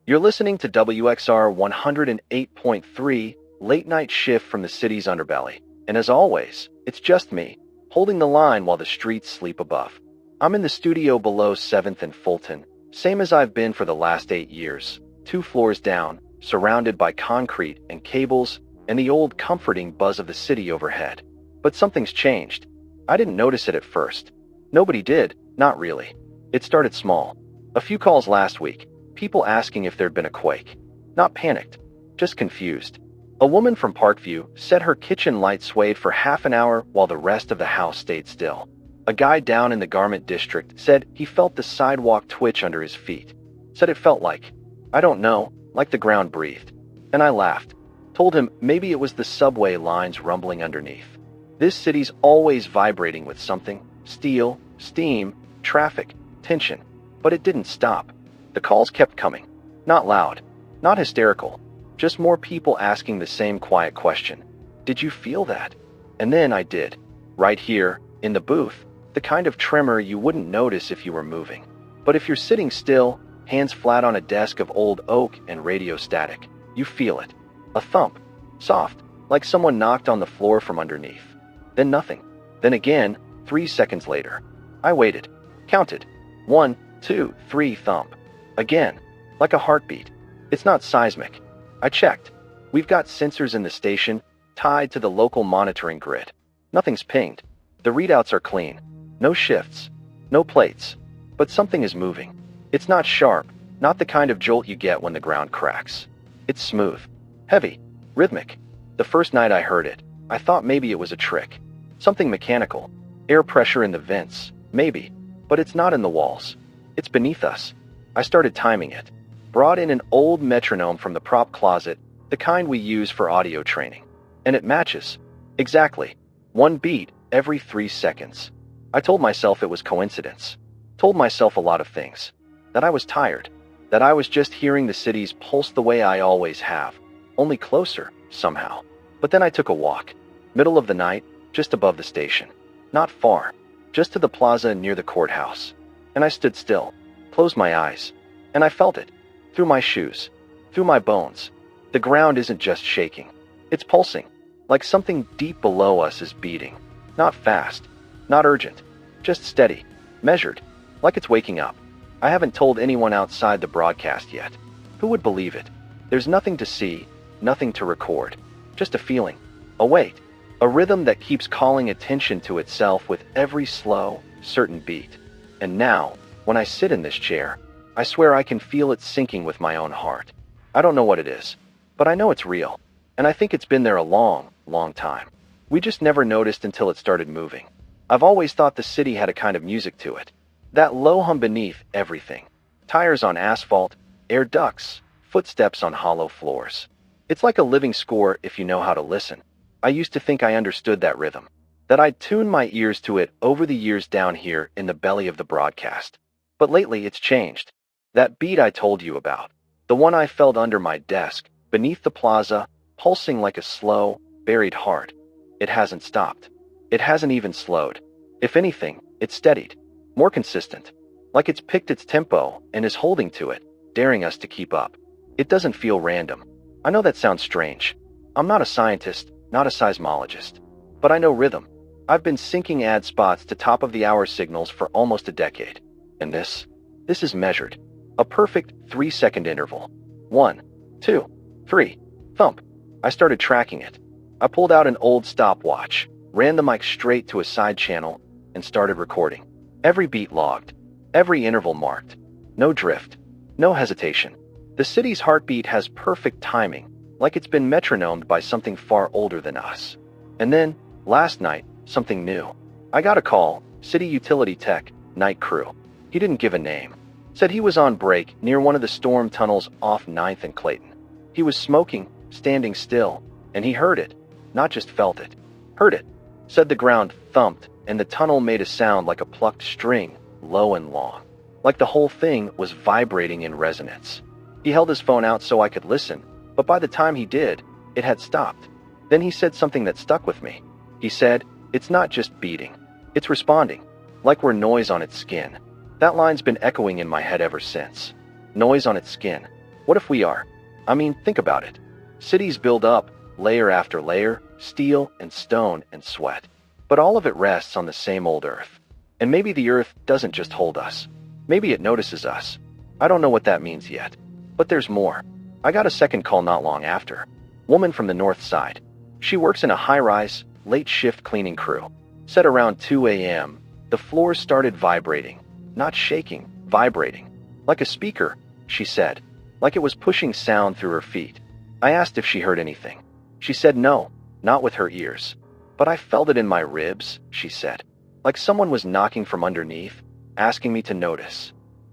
You're listening to WXR 108.3, late night shift from the city's underbelly. And as always, it's just me, holding the line while the streets sleep above. I'm in the studio below 7th and Fulton, same as I've been for the last 8 years, 2 floors down, surrounded by concrete and cables and the old comforting buzz of the city overhead. But something's changed. I didn't notice it at first. Nobody did, not really. It started small. A few calls last week, people asking if there'd been a quake. Not panicked, just confused. A woman from Parkview said her kitchen light swayed for half an hour while the rest of the house stayed still. A guy down in the garment district said he felt the sidewalk twitch under his feet. Said it felt like, I don't know, like the ground breathed. And I laughed. Told him maybe it was the subway lines rumbling underneath. This city's always vibrating with something. Steel, steam, traffic, tension. But it didn't stop. The calls kept coming. Not loud, not hysterical. Just more people asking the same quiet question. Did you feel that? And then I did. Right here, in the booth, the kind of tremor you wouldn't notice if you were moving. But if you're sitting still, hands flat on a desk of old oak and radio static, you feel it. A thump. Soft, like someone knocked on the floor from underneath. Then nothing. Then again, 3 seconds later. I waited. Counted. 1, 2, 3 thump. Again. Like a heartbeat. It's not seismic. I checked. We've got sensors in the station, tied to the local monitoring grid. Nothing's pinged. The readouts are clean. No shifts. No plates. But something is moving. It's not sharp, not the kind of jolt you get when the ground cracks. It's smooth. Heavy. Rhythmic. The first night I heard it, I thought maybe it was a trick. Something mechanical. Air pressure in the vents. Maybe. But it's not in the walls. It's beneath us. I started timing it. Brought in an old metronome from the prop closet, the kind we use for audio training. And it matches. Exactly. 1 beat every 3 seconds. I told myself it was coincidence. Told myself a lot of things. That I was tired. That I was just hearing the city's pulse the way I always have. Only closer, somehow. But then I took a walk. Middle of the night, just above the station. Not far. Just to the plaza near the courthouse. And I stood still. Closed my eyes. And I felt it. Through my shoes. Through my bones. The ground isn't just shaking. It's pulsing. Like something deep below us is beating. Not fast. Not urgent. Just steady. Measured. Like it's waking up. I haven't told anyone outside the broadcast yet. Who would believe it? There's nothing to see. Nothing to record. Just a feeling. A weight. A rhythm that keeps calling attention to itself with every slow, certain beat. And now, when I sit in this chair, I swear I can feel it sinking with my own heart. I don't know what it is, but I know it's real. And I think it's been there a long, long time. We just never noticed until it started moving. I've always thought the city had a kind of music to it. That low hum beneath everything. Tires on asphalt, air ducts, footsteps on hollow floors. It's like a living score if you know how to listen. I used to think I understood that rhythm. That I'd tuned my ears to it over the years down here in the belly of the broadcast. But lately it's changed. That beat I told you about. The one I felt under my desk, beneath the plaza, pulsing like a slow, buried heart. It hasn't stopped. It hasn't even slowed. If anything, it's steadied. More consistent. Like it's picked its tempo and is holding to it, daring us to keep up. It doesn't feel random. I know that sounds strange. I'm not a scientist, not a seismologist. But I know rhythm. I've been syncing ad spots to top-of-the-hour signals for almost a decade. And this is measured. A perfect 3-second interval. 1, 2, 3, thump. I started tracking it. I pulled out an old stopwatch, ran the mic straight to a side channel, and started recording. Every beat logged. Every interval marked. No drift. No hesitation. The city's heartbeat has perfect timing, like it's been metronomed by something far older than us. And then, last night, something new. I got a call, city utility tech, night crew. He didn't give a name. Said he was on break near one of the storm tunnels off 9th and Clayton. He was smoking, standing still, and he heard it. Not just felt it. Heard it. Said the ground thumped, and the tunnel made a sound like a plucked string, low and long. Like the whole thing was vibrating in resonance. He held his phone out so I could listen, but by the time he did, it had stopped. Then he said something that stuck with me. He said, "It's not just beating. It's responding. Like we're noise on its skin." That line's been echoing in my head ever since. Noise on its skin. What if we are? I mean, think about it. Cities build up, layer after layer, steel and stone and sweat. But all of it rests on the same old earth. And maybe the earth doesn't just hold us. Maybe it notices us. I don't know what that means yet. But there's more. I got a second call not long after. Woman from the north side. She works in a high-rise, late-shift cleaning crew. Said around 2 a.m., the floors started vibrating. Not shaking, vibrating. Like a speaker, she said. Like it was pushing sound through her feet. I asked if she heard anything. She said no, not with her ears. But I felt it in my ribs, she said. Like someone was knocking from underneath, asking me to notice.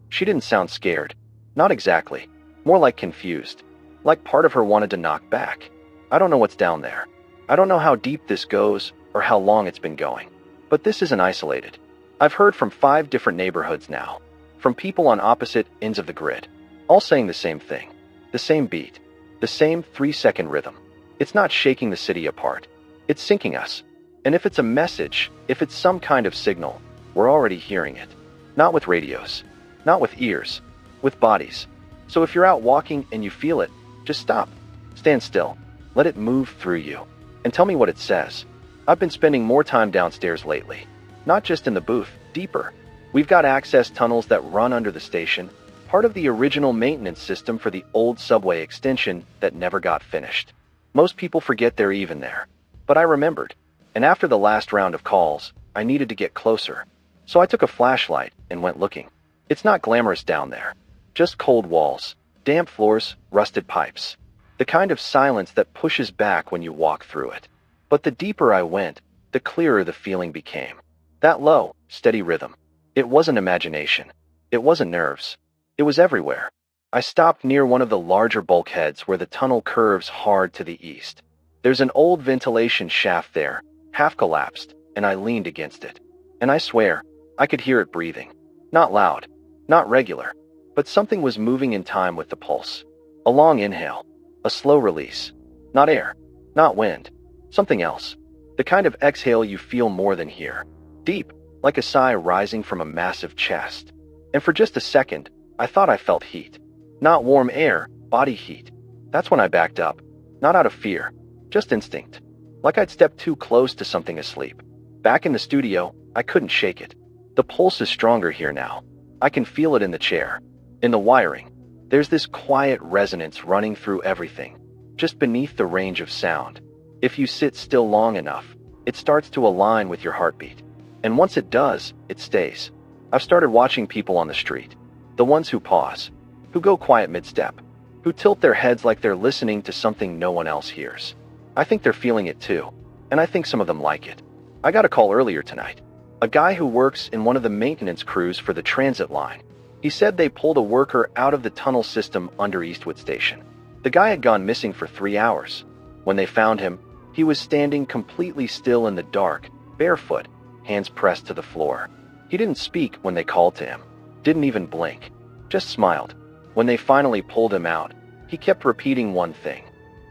She didn't sound scared. Not exactly. More like confused. Like part of her wanted to knock back. I don't know what's down there. I don't know how deep this goes or how long it's been going. But this isn't isolated. I've heard from 5 different neighborhoods now. From people on opposite ends of the grid. All saying the same thing. The same beat. The same 3-second rhythm. It's not shaking the city apart. It's sinking us. And if it's a message, if it's some kind of signal, we're already hearing it. Not with radios. Not with ears. With bodies. So if you're out walking and you feel it, just stop. Stand still. Let it move through you. And tell me what it says. I've been spending more time downstairs lately. Not just in the booth, deeper. We've got access tunnels that run under the station, part of the original maintenance system for the old subway extension that never got finished. Most people forget they're even there. But I remembered. And after the last round of calls, I needed to get closer. So I took a flashlight and went looking. It's not glamorous down there. Just cold walls, damp floors, rusted pipes. The kind of silence that pushes back when you walk through it. But the deeper I went, the clearer the feeling became. That low, steady rhythm. It wasn't imagination. It wasn't nerves. It was everywhere. I stopped near one of the larger bulkheads where the tunnel curves hard to the east. There's an old ventilation shaft there, half collapsed, and I leaned against it. And I swear, I could hear it breathing. Not loud, not regular, but something was moving in time with the pulse. A long inhale, a slow release. Not air, not wind, something else. The kind of exhale you feel more than hear. Deep, like a sigh rising from a massive chest. And for just a second, I thought I felt heat. Not warm air, body heat. That's when I backed up. Not out of fear, just instinct. Like I'd stepped too close to something asleep. Back in the studio, I couldn't shake it. The pulse is stronger here now. I can feel it in the chair. In the wiring. There's this quiet resonance running through everything. Just beneath the range of sound. If you sit still long enough, it starts to align with your heartbeat. And once it does, it stays. I've started watching people on the street. The ones who pause. Who go quiet mid-step. Who tilt their heads like they're listening to something no one else hears. I think they're feeling it too. And I think some of them like it. I got a call earlier tonight. A guy who works in one of the maintenance crews for the transit line. He said they pulled a worker out of the tunnel system under Eastwood Station. The guy had gone missing for 3 hours. When they found him, he was standing completely still in the dark, barefoot, hands pressed to the floor. He didn't speak when they called to him. Didn't even blink. Just smiled. When they finally pulled him out, he kept repeating one thing.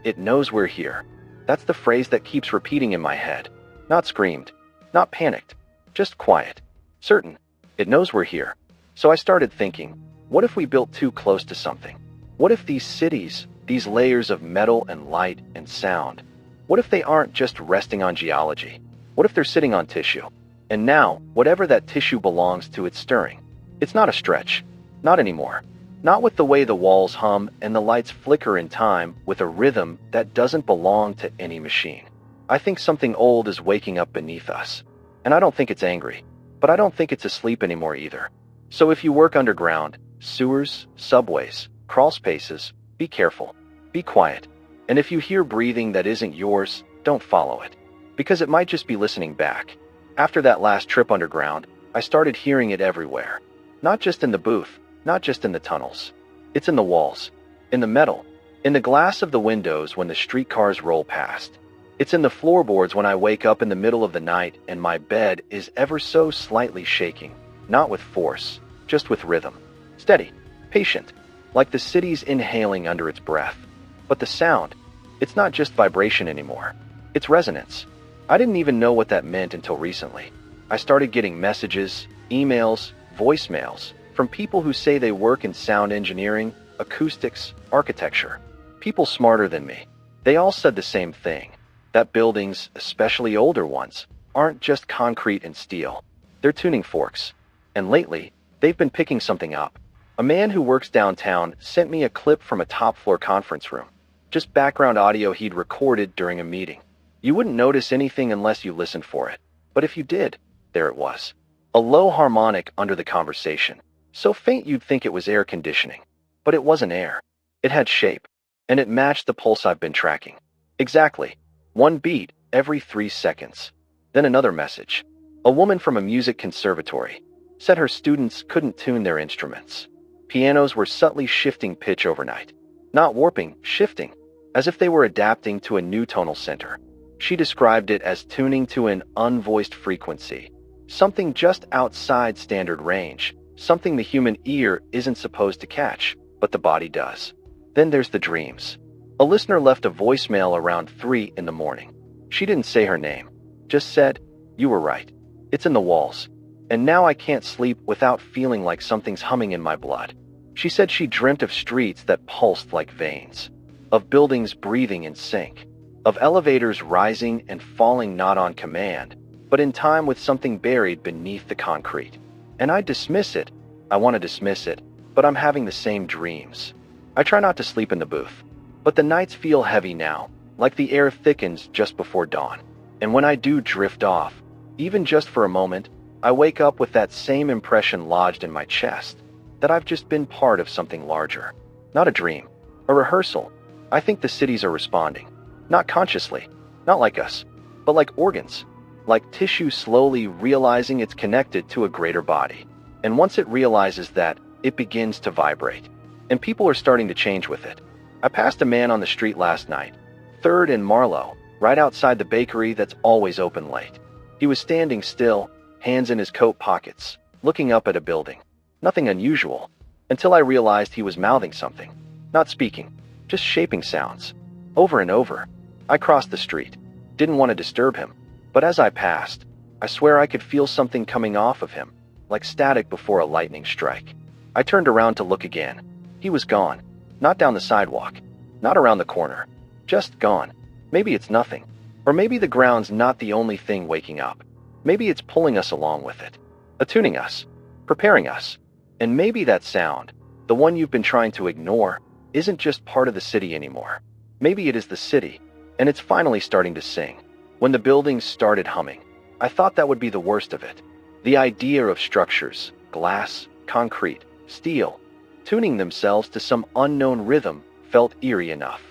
It knows we're here. That's the phrase that keeps repeating in my head. Not screamed. Not panicked. Just quiet. Certain. It knows we're here. So I started thinking, what if we built too close to something? What if these cities, these layers of metal and light and sound, what if they aren't just resting on geology? What if they're sitting on tissue? And now, whatever that tissue belongs to, it's stirring. It's not a stretch. Not anymore. Not with the way the walls hum and the lights flicker in time with a rhythm that doesn't belong to any machine. I think something old is waking up beneath us. And I don't think it's angry. But I don't think it's asleep anymore either. So if you work underground, sewers, subways, crawl spaces, be careful. Be quiet. And if you hear breathing that isn't yours, don't follow it. Because it might just be listening back. After that last trip underground, I started hearing it everywhere. Not just in the booth, not just in the tunnels. It's in the walls, in the metal, in the glass of the windows when the streetcars roll past. It's in the floorboards when I wake up in the middle of the night and my bed is ever so slightly shaking. Not with force, just with rhythm. Steady, patient, like the city's inhaling under its breath. But the sound, it's not just vibration anymore. It's resonance. I didn't even know what that meant until recently. I started getting messages, emails, voicemails from people who say they work in sound engineering, acoustics, architecture. People smarter than me. They all said the same thing, that buildings, especially older ones, aren't just concrete and steel. They're tuning forks. And lately, they've been picking something up. A man who works downtown sent me a clip from a top-floor conference room. Just background audio he'd recorded during a meeting. You wouldn't notice anything unless you listened for it. But if you did, there it was. A low harmonic under the conversation. So faint you'd think it was air conditioning. But it wasn't air. It had shape. And it matched the pulse I've been tracking. Exactly. One beat every 3 seconds. Then another message. A woman from a music conservatory said her students couldn't tune their instruments. Pianos were subtly shifting pitch overnight. Not warping, shifting. As if they were adapting to a new tonal center. She described it as tuning to an unvoiced frequency. Something just outside standard range. Something the human ear isn't supposed to catch, but the body does. Then there's the dreams. A listener left a voicemail around 3 in the morning. She didn't say her name. Just said, "You were right. It's in the walls. And now I can't sleep without feeling like something's humming in my blood." She said she dreamt of streets that pulsed like veins. Of buildings breathing in sync. Of elevators rising and falling not on command, but in time with something buried beneath the concrete. And I dismiss it. I want to dismiss it, but I'm having the same dreams. I try not to sleep in the booth. But the nights feel heavy now, like the air thickens just before dawn. And when I do drift off, even just for a moment, I wake up with that same impression lodged in my chest, that I've just been part of something larger. Not a dream, a rehearsal. I think the cities are responding. Not consciously, not like us, but like organs. Like tissue slowly realizing it's connected to a greater body. And once it realizes that, it begins to vibrate. And people are starting to change with it. I passed a man on the street last night, 3rd and Marlowe, right outside the bakery that's always open late. He was standing still, hands in his coat pockets, looking up at a building. Nothing unusual, until I realized he was mouthing something. Not speaking, just shaping sounds. Over and over. I crossed the street. Didn't want to disturb him. But as I passed, I swear I could feel something coming off of him, like static before a lightning strike. I turned around to look again. He was gone. Not down the sidewalk. Not around the corner. Just gone. Maybe it's nothing. Or maybe the ground's not the only thing waking up. Maybe it's pulling us along with it. Attuning us. Preparing us. And maybe that sound, the one you've been trying to ignore, isn't just part of the city anymore. Maybe it is the city, and it's finally starting to sing. When the buildings started humming, I thought that would be the worst of it. The idea of structures, glass, concrete, steel, tuning themselves to some unknown rhythm felt eerie enough.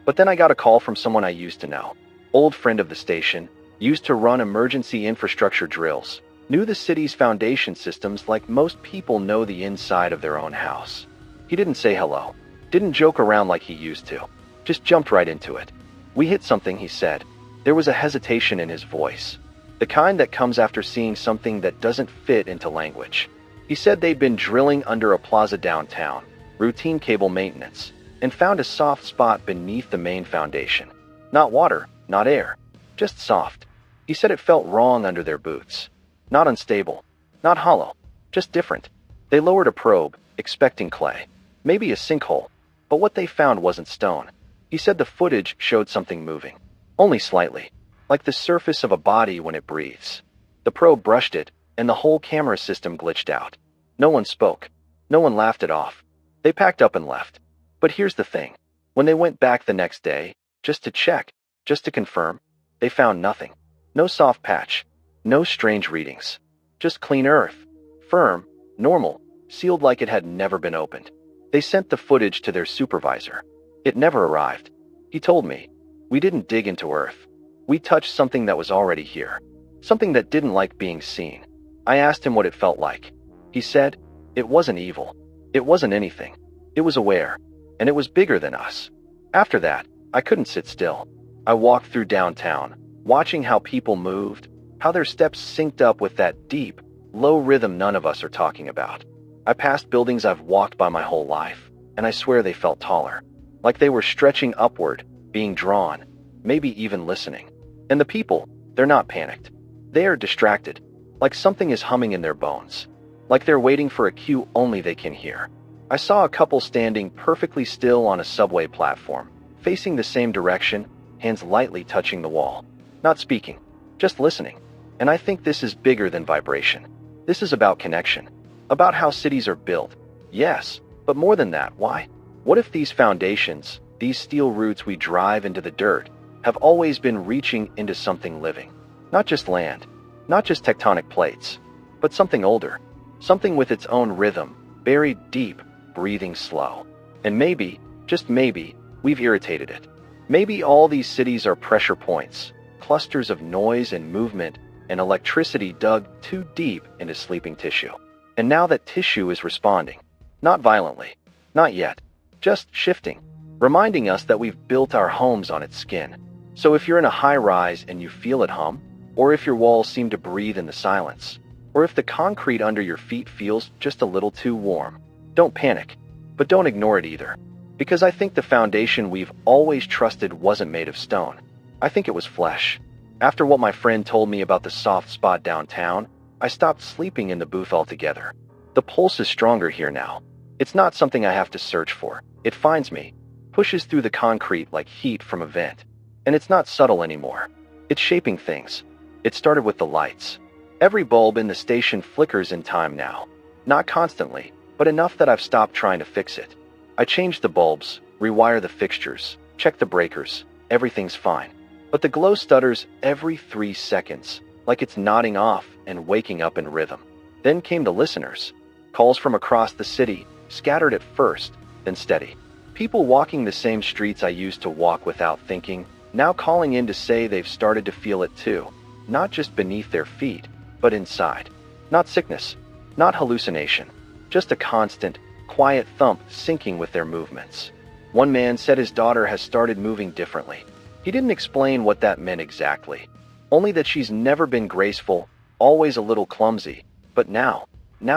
But then I got a call from someone I used to know. Old friend of the station, used to run emergency infrastructure drills, knew the city's foundation systems like most people know the inside of their own house. He didn't say hello, didn't joke around like he used to, just jumped right into it. "We hit something," he said. There was a hesitation in his voice, the kind that comes after seeing something that doesn't fit into language. He said they'd been drilling under a plaza downtown, routine cable maintenance, and found a soft spot beneath the main foundation. Not water, not air, just soft. He said it felt wrong under their boots. Not unstable, not hollow, just different. They lowered a probe, expecting clay, maybe a sinkhole, but what they found wasn't stone. He said the footage showed something moving, only slightly, like the surface of a body when it breathes. The probe brushed it, and the whole camera system glitched out. No one spoke. No one laughed it off. They packed up and left. But here's the thing. When they went back the next day, just to check, just to confirm, they found nothing. No soft patch. No strange readings. Just clean earth. Firm, normal, sealed like it had never been opened. They sent the footage to their supervisor. It never arrived. He told me, "We didn't dig into earth. We touched something that was already here. Something that didn't like being seen." I asked him what it felt like. He said, "It wasn't evil. It wasn't anything. It was aware. And it was bigger than us." After that, I couldn't sit still. I walked through downtown, watching how people moved, how their steps synced up with that deep, low rhythm none of us are talking about. I passed buildings I've walked by my whole life, and I swear they felt taller. Like they were stretching upward, being drawn, maybe even listening. And the people, they're not panicked. They are distracted, like something is humming in their bones. Like they're waiting for a cue only they can hear. I saw a couple standing perfectly still on a subway platform, facing the same direction, hands lightly touching the wall. Not speaking, just listening. And I think this is bigger than vibration. This is about connection, about how cities are built. Yes, but more than that, why? What if these foundations, these steel roots we drive into the dirt, have always been reaching into something living? Not just land, not just tectonic plates, but something older, something with its own rhythm, buried deep, breathing slow. And maybe, just maybe, we've irritated it. Maybe all these cities are pressure points, clusters of noise and movement and electricity dug too deep into sleeping tissue. And now that tissue is responding, not violently, not yet, just shifting, reminding us that we've built our homes on its skin. So if you're in a high-rise and you feel it hum, or if your walls seem to breathe in the silence, or if the concrete under your feet feels just a little too warm, don't panic, but don't ignore it either. Because I think the foundation we've always trusted wasn't made of stone. I think it was flesh. After what my friend told me about the soft spot downtown, I stopped sleeping in the booth altogether. The pulse is stronger here now. It's not something I have to search for. It finds me, pushes through the concrete like heat from a vent. And it's not subtle anymore. It's shaping things. It started with the lights. Every bulb in the station flickers in time now. Not constantly, but enough that I've stopped trying to fix it. I change the bulbs, rewire the fixtures, check the breakers. Everything's fine. But the glow stutters every 3 seconds, like it's nodding off and waking up in rhythm. Then came the listeners. Calls from across the city, scattered at first, then steady. People walking the same streets I used to walk without thinking, now calling in to say they've started to feel it too. Not just beneath their feet, but inside. Not sickness, not hallucination, just a constant, quiet thump syncing with their movements. One man said his daughter has started moving differently. He didn't explain what that meant exactly, only that she's never been graceful, always a little clumsy, but now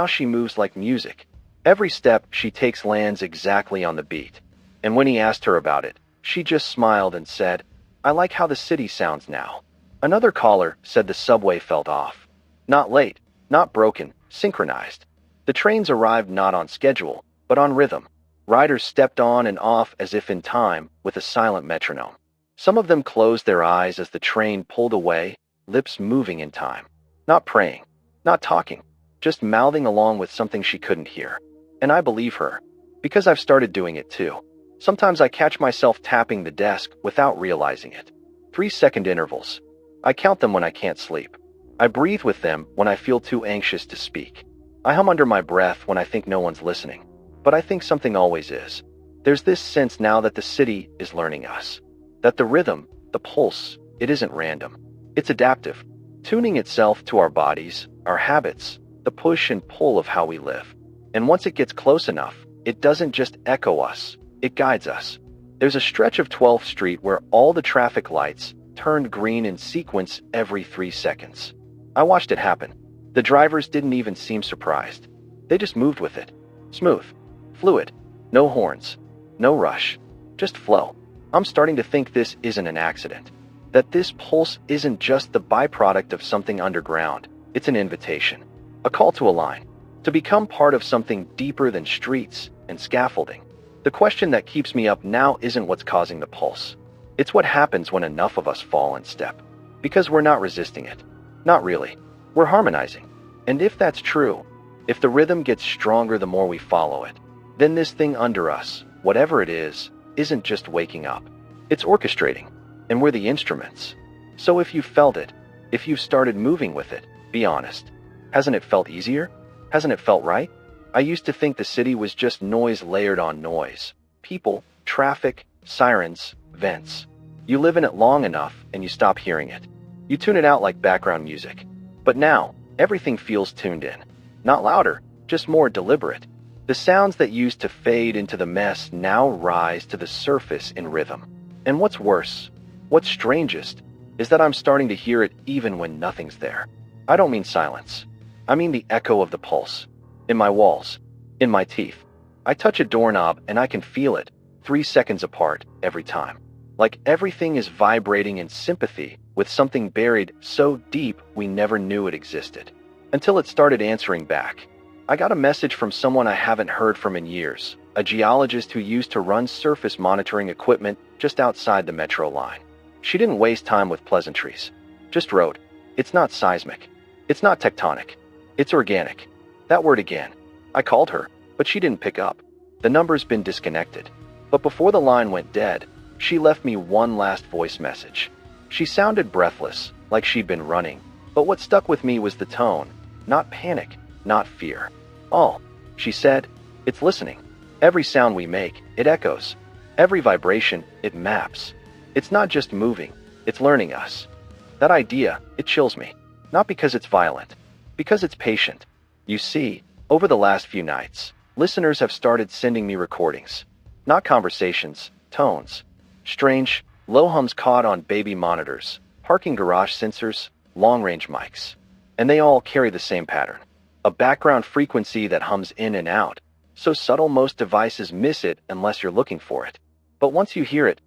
she moves like music. Every step she takes lands exactly on the beat. And when he asked her about it, she just smiled and said, "I like how the city sounds now." Another caller said the subway felt off. Not late, not broken, synchronized. The trains arrived not on schedule, but on rhythm. Riders stepped on and off as if in time, with a silent metronome. Some of them closed their eyes as the train pulled away, lips moving in time. Not praying, not talking, just mouthing along with something she couldn't hear. And I believe her, because I've started doing it too. Sometimes I catch myself tapping the desk without realizing it. 3-second intervals. I count them when I can't sleep. I breathe with them when I feel too anxious to speak. I hum under my breath when I think no one's listening. But I think something always is. There's this sense now that the city is learning us. That the rhythm, the pulse, it isn't random. It's adaptive, tuning itself to our bodies, our habits, the push and pull of how we live. And once it gets close enough, it doesn't just echo us, it guides us. There's a stretch of 12th Street where all the traffic lights turned green in sequence every 3 seconds. I watched it happen. The drivers didn't even seem surprised. They just moved with it. Smooth, fluid, no horns, no rush, just flow. I'm starting to think this isn't an accident. That this pulse isn't just the byproduct of something underground. It's an invitation, a call to align, to become part of something deeper than streets and scaffolding. The question that keeps me up now isn't what's causing the pulse. It's what happens when enough of us fall in step. Because we're not resisting it. Not really. We're harmonizing. And if that's true, if the rhythm gets stronger the more we follow it, then this thing under us, whatever it is, isn't just waking up. It's orchestrating, and we're the instruments. So if you've felt it, if you've started moving with it, be honest. Hasn't it felt easier? Hasn't it felt right? I used to think the city was just noise layered on noise. People, traffic, sirens, vents. You live in it long enough and you stop hearing it. You tune it out like background music. But now, everything feels tuned in. Not louder, just more deliberate. The sounds that used to fade into the mess now rise to the surface in rhythm. And what's worse, what's strangest, is that I'm starting to hear it even when nothing's there. I don't mean silence. I mean the echo of the pulse. In my walls. In my teeth. I touch a doorknob and I can feel it, 3 seconds apart every time. Like everything is vibrating in sympathy with something buried so deep we never knew it existed. Until it started answering back. I got a message from someone I haven't heard from in years, a geologist who used to run surface monitoring equipment just outside the metro line. She didn't waste time with pleasantries. Just wrote, "It's not seismic. It's not tectonic. It's organic." That word again. I called her, but she didn't pick up. The number's been disconnected. But before the line went dead, she left me one last voice message. She sounded breathless, like she'd been running. But what stuck with me was the tone. Not panic, not fear. "Oh," she said, "it's listening. Every sound we make, it echoes. Every vibration, it maps. It's not just moving, it's learning us." That idea, it chills me. Not because it's violent, because it's patient. You see, over the last few nights, listeners have started sending me recordings. Not conversations, tones. Strange, low hums caught on baby monitors, parking garage sensors, long-range mics. And they all carry the same pattern. A background frequency that hums in and out, so subtle most devices miss it unless you're looking for it. But once you hear it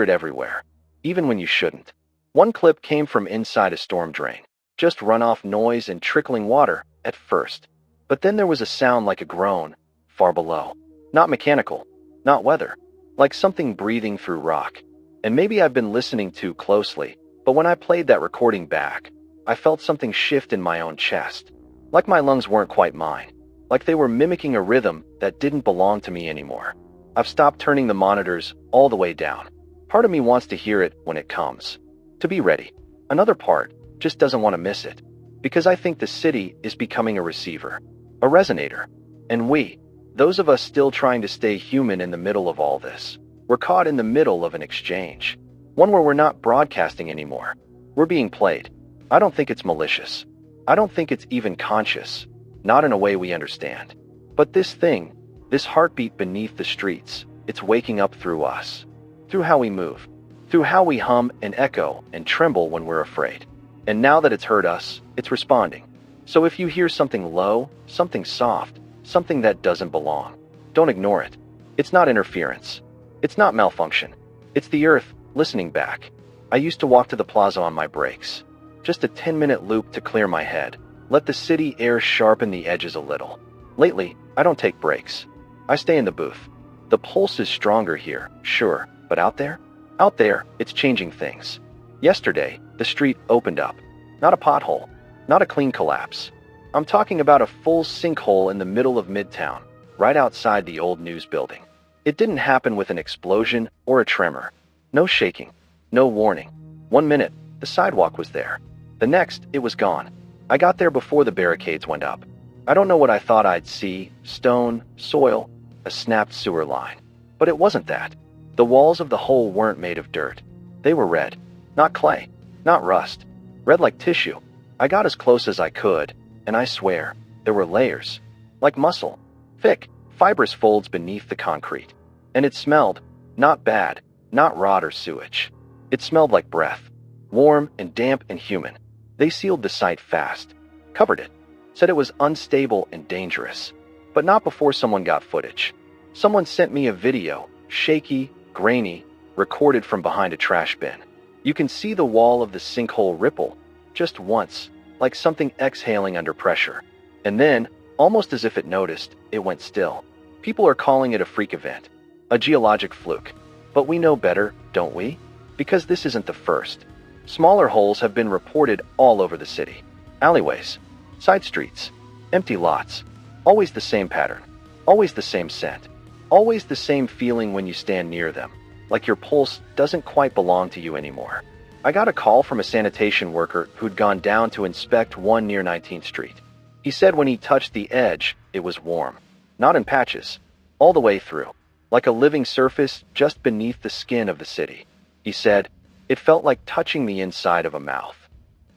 everywhere, even when you shouldn't. One clip came from inside a storm drain, just runoff noise and trickling water at first. But then there was a sound like a groan, far below. Not mechanical, not weather, like something breathing through rock. And maybe I've been listening too closely, but when I played that recording back, I felt something shift in my own chest. Like my lungs weren't quite mine. Like they were mimicking a rhythm that didn't belong to me anymore. I've stopped turning the monitors all the way down. Part of me wants to hear it when it comes. To be ready. Another part just doesn't want to miss it. Because I think the city is becoming a receiver. A resonator. And we, those of us still trying to stay human in the middle of all this, we're caught in the middle of an exchange. One where we're not broadcasting anymore. We're being played. I don't think it's malicious. I don't think it's even conscious. Not in a way we understand. But this thing, this heartbeat beneath the streets, it's waking up through us. Through how we move. Through how we hum and echo and tremble when we're afraid. And now that it's heard us, it's responding. So if you hear something low, something soft, something that doesn't belong, don't ignore it. It's not interference. It's not malfunction. It's the earth listening back. I used to walk to the plaza on my breaks. Just a 10-minute loop to clear my head. Let the city air sharpen the edges a little. Lately, I don't take breaks. I stay in the booth. The pulse is stronger here, sure, but out there? Out there, it's changing things. Yesterday, the street opened up. Not a pothole. Not a clean collapse. I'm talking about a full sinkhole in the middle of Midtown, right outside the old news building. It didn't happen with an explosion or a tremor. No shaking. No warning. 1 minute, the sidewalk was there. The next, it was gone. I got there before the barricades went up. I don't know what I thought I'd see. Stone, soil, a snapped sewer line. But it wasn't that. The walls of the hole weren't made of dirt. They were red. Not clay. Not rust. Red like tissue. I got as close as I could, and I swear, there were layers. Like muscle. Thick, fibrous folds beneath the concrete. And it smelled, not bad, not rot or sewage. It smelled like breath. Warm and damp and human. They sealed the site fast. Covered it. Said it was unstable and dangerous. But not before someone got footage. Someone sent me a video, shaky, grainy, recorded from behind a trash bin. You can see the wall of the sinkhole ripple, just once, like something exhaling under pressure. And then, almost as if it noticed, it went still. People are calling it a freak event, a geologic fluke. But we know better, don't we? Because this isn't the first. Smaller holes have been reported all over the city. Alleyways, side streets, empty lots. Always the same pattern. Always the same scent. Always the same feeling when you stand near them. Like your pulse doesn't quite belong to you anymore. I got a call from a sanitation worker who'd gone down to inspect one near 19th Street. He said when he touched the edge, it was warm. Not in patches. All the way through. Like a living surface just beneath the skin of the city. He said, it felt like touching the inside of a mouth.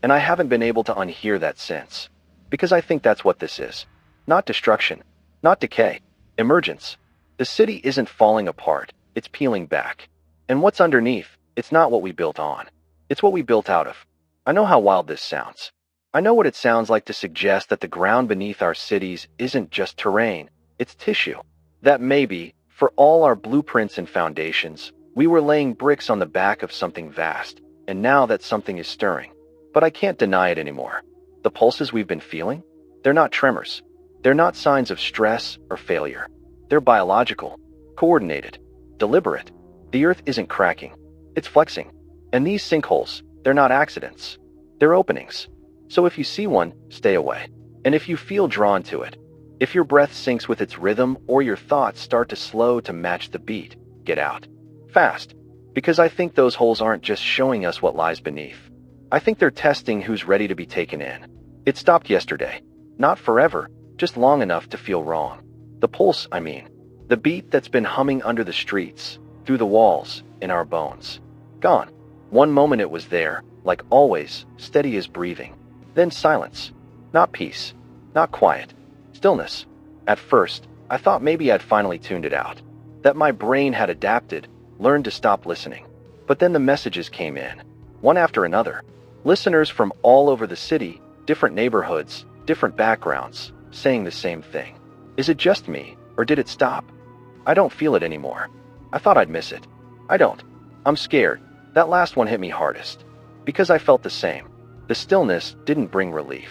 And I haven't been able to unhear that since. Because I think that's what this is. Not destruction. Not decay. Emergence. The city isn't falling apart. It's peeling back. And what's underneath, it's not what we built on. It's what we built out of. I know how wild this sounds. I know what it sounds like to suggest that the ground beneath our cities isn't just terrain. It's tissue. That maybe, for all our blueprints and foundations, we were laying bricks on the back of something vast, and now that something is stirring. But I can't deny it anymore. The pulses we've been feeling? They're not tremors. They're not signs of stress or failure. They're biological, coordinated, deliberate. The earth isn't cracking, it's flexing. And these sinkholes, they're not accidents. They're openings. So if you see one, stay away. And if you feel drawn to it, if your breath syncs with its rhythm or your thoughts start to slow to match the beat, get out. Fast. Because I think those holes aren't just showing us what lies beneath. I think they're testing who's ready to be taken in. It stopped yesterday. Not forever, just long enough to feel wrong. The pulse, I mean. The beat that's been humming under the streets, through the walls, in our bones. Gone. One moment it was there, like always, steady as breathing. Then silence. Not peace. Not quiet. Stillness. At first, I thought maybe I'd finally tuned it out. That my brain had adapted, learned to stop listening. But then the messages came in, one after another. Listeners from all over the city, different neighborhoods, different backgrounds, saying the same thing. Is it just me, or did it stop? I don't feel it anymore. I thought I'd miss it. I don't. I'm scared. That last one hit me hardest. Because I felt the same. The stillness didn't bring relief.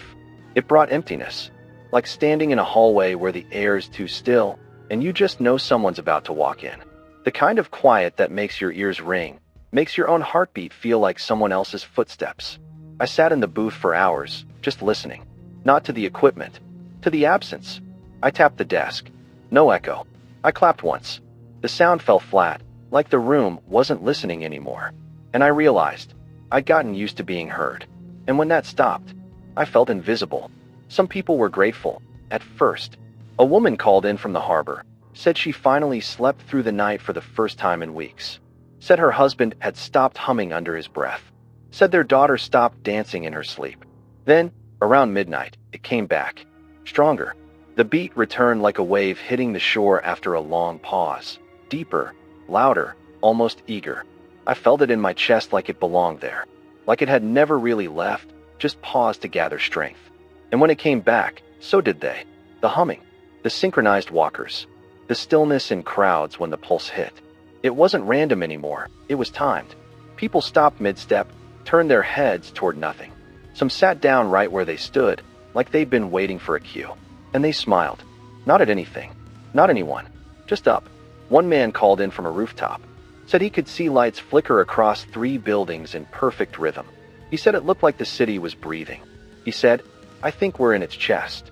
It brought emptiness. Like standing in a hallway where the air's too still, and you just know someone's about to walk in. The kind of quiet that makes your ears ring, makes your own heartbeat feel like someone else's footsteps. I sat in the booth for hours, just listening. Not to the equipment, to the absence. I tapped the desk. No echo. I clapped once. The sound fell flat, like the room wasn't listening anymore. And I realized I'd gotten used to being heard. And when that stopped, I felt invisible. Some people were grateful, at first. A woman called in from the harbor, said she finally slept through the night for the first time in weeks. Said her husband had stopped humming under his breath. Said their daughter stopped dancing in her sleep. Then, around midnight, it came back. Stronger. The beat returned like a wave hitting the shore after a long pause. Deeper, louder, almost eager. I felt it in my chest like it belonged there. Like it had never really left, just paused to gather strength. And when it came back, so did they. The humming, the synchronized walkers, the stillness in crowds when the pulse hit. It wasn't random anymore, it was timed. People stopped mid-step, turned their heads toward nothing. Some sat down right where they stood, like they'd been waiting for a cue. And they smiled. Not at anything. Not anyone. Just up. One man called in from a rooftop. Said he could see lights flicker across 3 buildings in perfect rhythm. He said it looked like the city was breathing. He said, I think we're in its chest.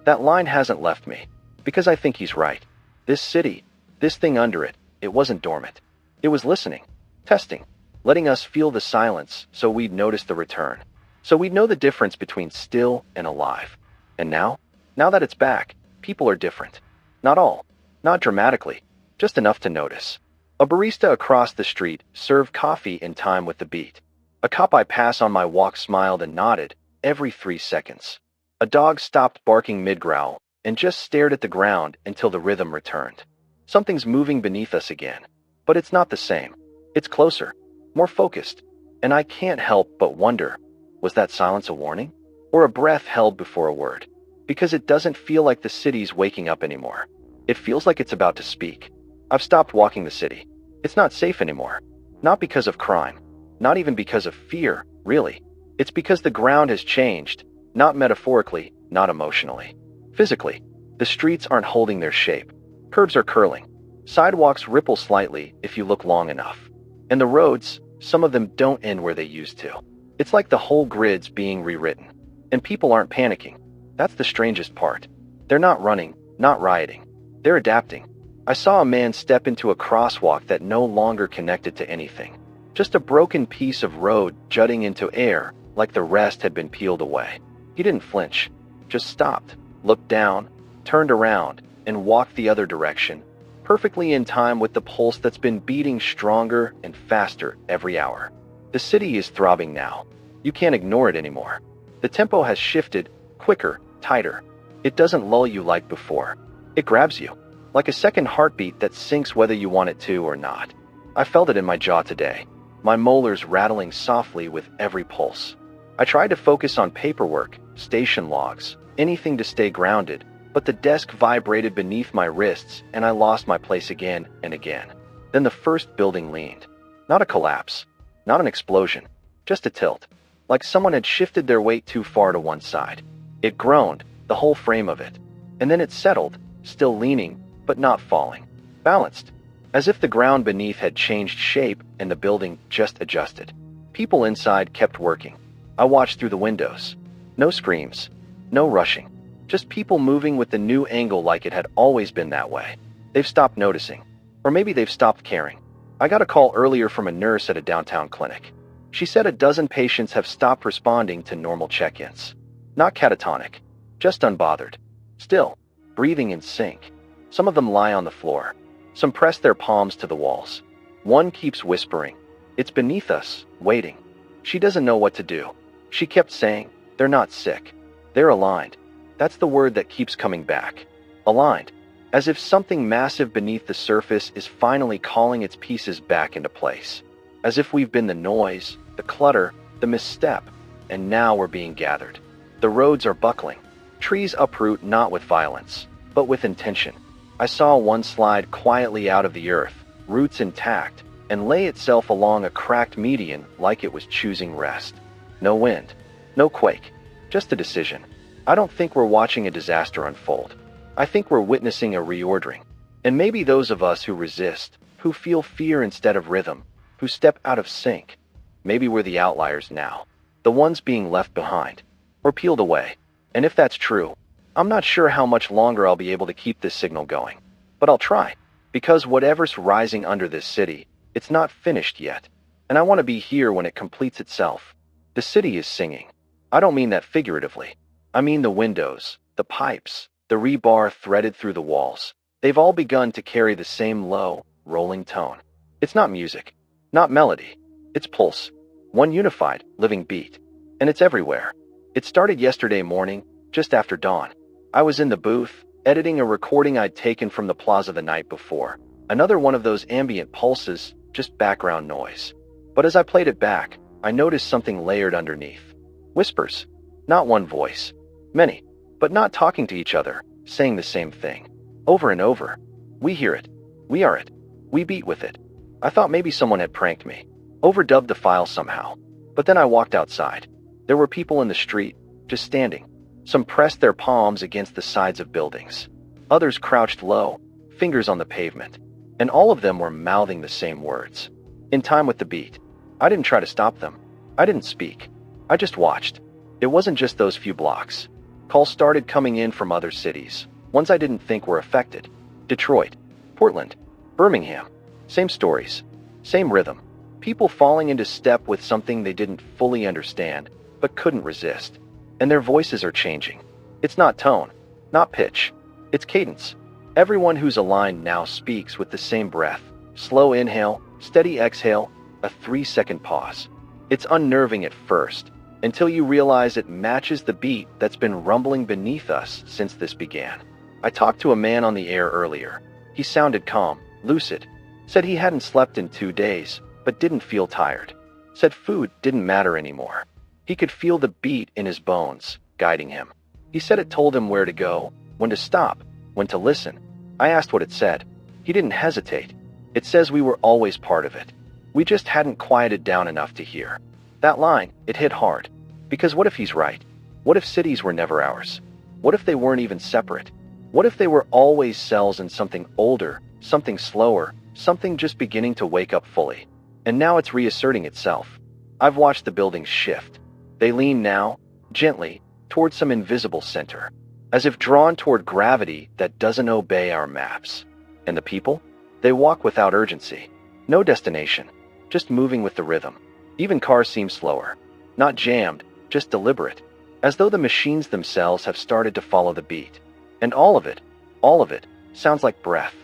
That line hasn't left me, because I think he's right. This city, this thing under it, it wasn't dormant. It was listening, testing, letting us feel the silence so we'd notice the return. So we'd know the difference between still and alive. And now that it's back, people are different. Not all, not dramatically, just enough to notice. A barista across the street served coffee in time with the beat. A cop I pass on my walk smiled and nodded every 3 seconds. A dog stopped barking mid-growl and just stared at the ground until the rhythm returned. Something's moving beneath us again, but it's not the same. It's closer, more focused, and I can't help but wonder, was that silence a warning? Or a breath held before a word? Because it doesn't feel like the city's waking up anymore. It feels like it's about to speak. I've stopped walking the city. It's not safe anymore. Not because of crime. Not even because of fear, really. It's because the ground has changed, not metaphorically, not emotionally. Physically, the streets aren't holding their shape. Curbs are curling. Sidewalks ripple slightly if you look long enough. And the roads, some of them don't end where they used to. It's like the whole grid's being rewritten. And people aren't panicking. That's the strangest part. They're not running, not rioting. They're adapting. I saw a man step into a crosswalk that no longer connected to anything. Just a broken piece of road jutting into air, like the rest had been peeled away. He didn't flinch, just stopped, looked down, turned around, and walked the other direction, perfectly in time with the pulse that's been beating stronger and faster every hour. The city is throbbing now. You can't ignore it anymore. The tempo has shifted, quicker, tighter. It doesn't lull you like before. It grabs you, like a second heartbeat that sinks whether you want it to or not. I felt it in my jaw today, my molars rattling softly with every pulse. I tried to focus on paperwork, station logs, anything to stay grounded, but the desk vibrated beneath my wrists and I lost my place again and again. Then the first building leaned. Not a collapse, not an explosion, just a tilt, like someone had shifted their weight too far to one side. It groaned, the whole frame of it. and then it settled, still leaning, but not falling. Balanced, as if the ground beneath had changed shape and the building just adjusted. People inside kept working. I watched through the windows. No screams, no rushing. Just people moving with the new angle like it had always been that way. They've stopped noticing. Or maybe they've stopped caring. I got a call earlier from a nurse at a downtown clinic. She said a dozen patients have stopped responding to normal check-ins. Not catatonic, just unbothered. Still, breathing in sync. Some of them lie on the floor. Some press their palms to the walls. One keeps whispering, "It's beneath us, waiting." She doesn't know what to do. She kept saying, "They're not sick. They're aligned." That's the word that keeps coming back. Aligned. As if something massive beneath the surface is finally calling its pieces back into place. As if we've been the noise, the clutter, the misstep, and now we're being gathered. The roads are buckling. Trees uproot not with violence, but with intention. I saw one slide quietly out of the earth, roots intact, and lay itself along a cracked median like it was choosing rest. No wind, no quake, just a decision. I don't think we're watching a disaster unfold. I think we're witnessing a reordering. And maybe those of us who resist, who feel fear instead of rhythm, who step out of sync, maybe we're the outliers now, the ones being left behind, or peeled away. And if that's true, I'm not sure how much longer I'll be able to keep this signal going. But I'll try, because whatever's rising under this city, it's not finished yet. And I want to be here when it completes itself. The city is singing. I don't mean that figuratively. I mean the windows, the pipes, the rebar threaded through the walls. They've all begun to carry the same low, rolling tone. It's not music, not melody. It's pulse. One unified, living beat. And it's everywhere. It started yesterday morning, just after dawn. I was in the booth, editing a recording I'd taken from the plaza the night before. Another one of those ambient pulses, just background noise. But as I played it back, I noticed something layered underneath. Whispers. Not one voice. Many. But not talking to each other, saying the same thing. Over and over. We hear it. We are it. We beat with it. I thought maybe someone had pranked me. Overdubbed the file somehow. But then I walked outside. There were people in the street, just standing. Some pressed their palms against the sides of buildings. Others crouched low, fingers on the pavement. And all of them were mouthing the same words. In time with the beat. I didn't try to stop them. I didn't speak. I just watched. It wasn't just those few blocks. Calls started coming in from other cities, ones I didn't think were affected. Detroit, Portland, Birmingham. Same stories, same rhythm. People falling into step with something they didn't fully understand, but couldn't resist. And their voices are changing. It's not tone, not pitch. It's cadence. Everyone who's aligned now speaks with the same breath. Slow inhale, steady exhale, a 3-second pause. It's unnerving at first, until you realize it matches the beat that's been rumbling beneath us since this began. I talked to a man on the air earlier. He sounded calm, lucid. Said he hadn't slept in 2 days, but didn't feel tired. Said food didn't matter anymore. He could feel the beat in his bones, guiding him. He said it told him where to go, when to stop, when to listen. I asked what it said. He didn't hesitate. It says we were always part of it. We just hadn't quieted down enough to hear. That line, it hit hard. Because what if he's right? What if cities were never ours? What if they weren't even separate? What if they were always cells in something older, something slower, something just beginning to wake up fully? And now it's reasserting itself. I've watched the buildings shift. They lean now, gently, toward some invisible center, as if drawn toward gravity that doesn't obey our maps. And the people? They walk without urgency. No destination, just moving with the rhythm. Even cars seem slower. Not jammed, just deliberate. As though the machines themselves have started to follow the beat. And all of it, sounds like breath.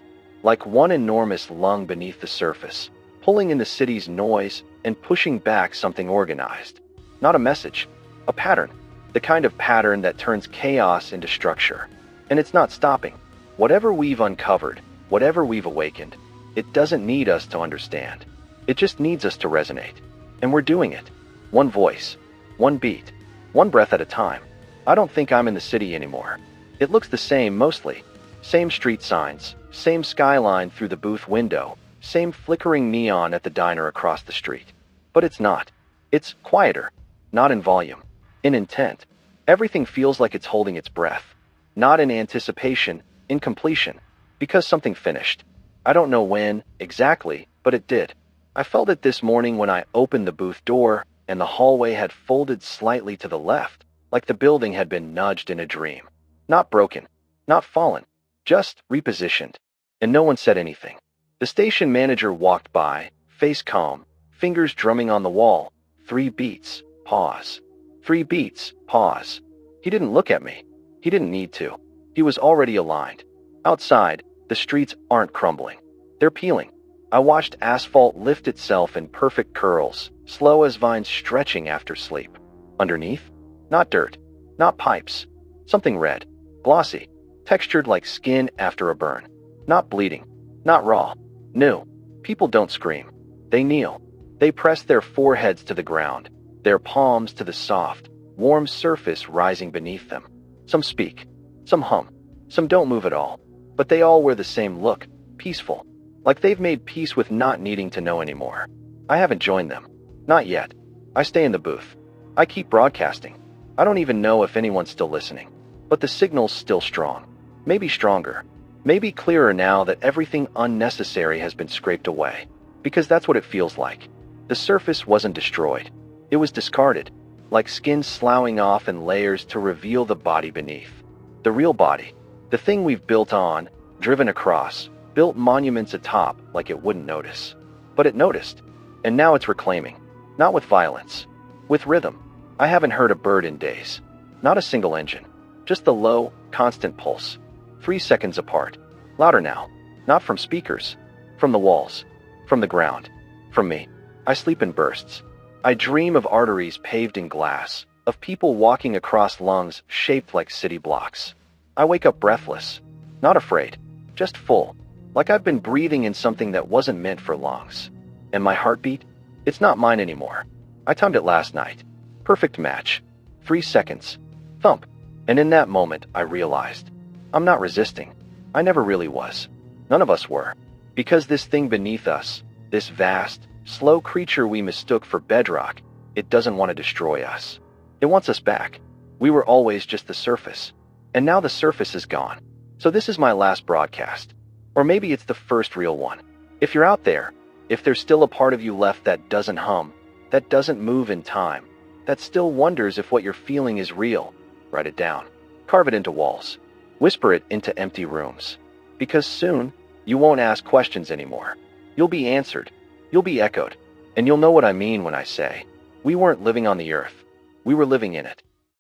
Like one enormous lung beneath the surface, pulling in the city's noise and pushing back something organized. Not a message, a pattern. The kind of pattern that turns chaos into structure. And it's not stopping. Whatever we've uncovered, whatever we've awakened, it doesn't need us to understand. It just needs us to resonate. And we're doing it. One voice, one beat, one breath at a time. I don't think I'm in the city anymore. It looks the same mostly. Same street signs, same skyline through the booth window, same flickering neon at the diner across the street. But it's not. It's quieter. Not in volume. In intent. Everything feels like it's holding its breath. Not in anticipation, in completion. Because something finished. I don't know when, exactly, but it did. I felt it this morning when I opened the booth door, and the hallway had folded slightly to the left, like the building had been nudged in a dream. Not broken, not fallen, just repositioned. And no one said anything. The station manager walked by, face calm, fingers drumming on the wall. 3 beats, pause. 3 beats, pause. He didn't look at me. He didn't need to. He was already aligned. Outside, the streets aren't crumbling. They're peeling. I watched asphalt lift itself in perfect curls, slow as vines stretching after sleep. Underneath? Not dirt. Not pipes. Something red. Glossy. Textured like skin after a burn. Not bleeding. Not raw. New. People don't scream. They kneel. They press their foreheads to the ground, their palms to the soft, warm surface rising beneath them. Some speak. Some hum. Some don't move at all. But they all wear the same look, peaceful, like they've made peace with not needing to know anymore. I haven't joined them. Not yet. I stay in the booth. I keep broadcasting. I don't even know if anyone's still listening. But the signal's still strong. Maybe stronger. Maybe clearer now that everything unnecessary has been scraped away. Because that's what it feels like. The surface wasn't destroyed. It was discarded, like skin sloughing off in layers to reveal the body beneath. The real body. The thing we've built on, driven across, built monuments atop like it wouldn't notice. But it noticed. And now it's reclaiming. Not with violence. With rhythm. I haven't heard a bird in days. Not a single engine. Just the low, constant pulse. 3 seconds apart. Louder now. Not from speakers. From the walls. From the ground. From me. I sleep in bursts. I dream of arteries paved in glass. Of people walking across lungs shaped like city blocks. I wake up breathless. Not afraid. Just full. Like I've been breathing in something that wasn't meant for lungs. And my heartbeat? It's not mine anymore. I timed it last night. Perfect match. 3 seconds. Thump. And in that moment, I realized. I'm not resisting. I never really was. None of us were. Because this thing beneath us, this vast, slow creature we mistook for bedrock, it doesn't want to destroy us. It wants us back. We were always just the surface. And now the surface is gone. So this is my last broadcast. Or maybe it's the first real one. If you're out there, if there's still a part of you left that doesn't hum, that doesn't move in time, that still wonders if what you're feeling is real, write it down. Carve it into walls. Whisper it into empty rooms. Because soon, you won't ask questions anymore. You'll be answered. You'll be echoed. And you'll know what I mean when I say, we weren't living on the earth. We were living in it.